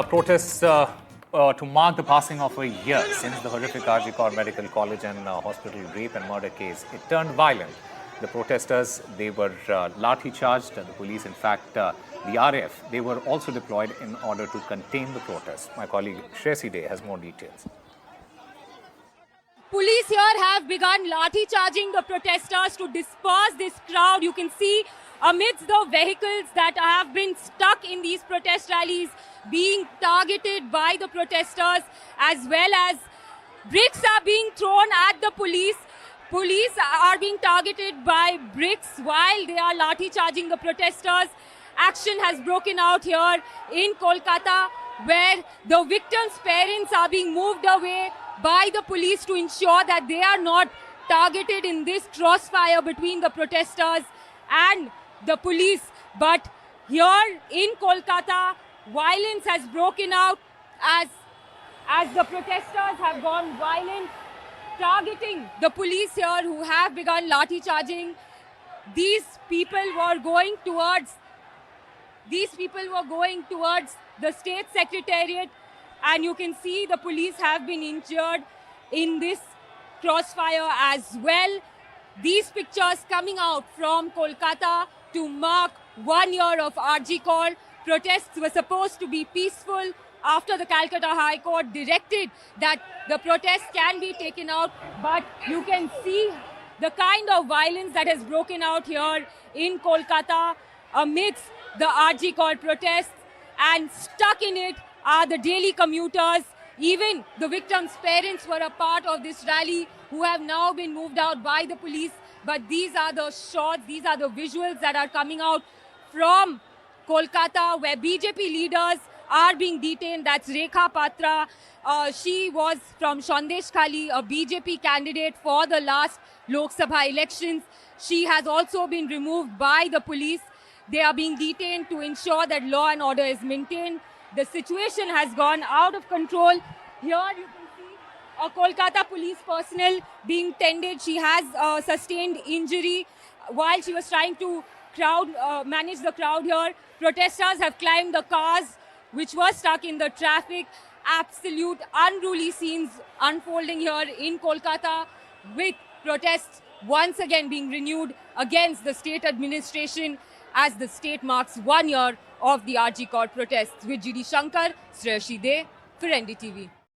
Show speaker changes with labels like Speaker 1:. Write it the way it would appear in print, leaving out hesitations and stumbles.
Speaker 1: Protests to mark the passing of a year since the horrific RG Kar Medical College and Hospital rape and murder case. It turned violent. The protesters, they were lathi charged. The police, in fact, the RAF, they were also deployed in order to contain the protests. My colleague Shresi Day has more details.
Speaker 2: Police here have begun lathi charging the protesters to disperse this crowd. You can see amidst the vehicles that have been stuck in these protest rallies being targeted by the protesters, as well as bricks are being thrown at the police. Police are being targeted by bricks while they are lathi charging the protesters. Action has broken out here in Kolkata, where the victims' parents are being moved away by the police to ensure that they are not targeted in this crossfire between the protesters and the police. But here in Kolkata, violence has broken out as the protesters have gone violent, targeting the police here who have begun lathi charging. These people were going towards the state secretariat, and you can see the police have been injured in this crossfire as well. These pictures coming out from Kolkata to mark 1 year of RG Kar. Protests were supposed to be peaceful after the Calcutta High Court directed that the protests can be taken out, but you can see the kind of violence that has broken out here in Kolkata amidst the RG Kar protests, and stuck in it are the daily commuters. Even the victims' parents were a part of this rally who have now been moved out by the police. But these are the shots, these are the visuals that are coming out from Kolkata, where BJP leaders are being detained. That's Rekha Patra. She was from Sandesh Khali, a BJP candidate for the last Lok Sabha elections. She has also been removed by the police. They are being detained to ensure that law and order is maintained. The situation has gone out of control. Here you can see a Kolkata police personnel being tended. She has sustained injury while she was trying to manage the crowd here. Protesters have climbed the cars which were stuck in the traffic. Absolute unruly scenes unfolding here in Kolkata, with protests once again being renewed against the state administration as the state marks 1 year of the RG Kar protests. With GD Shankar, Shresi Day for NDTV.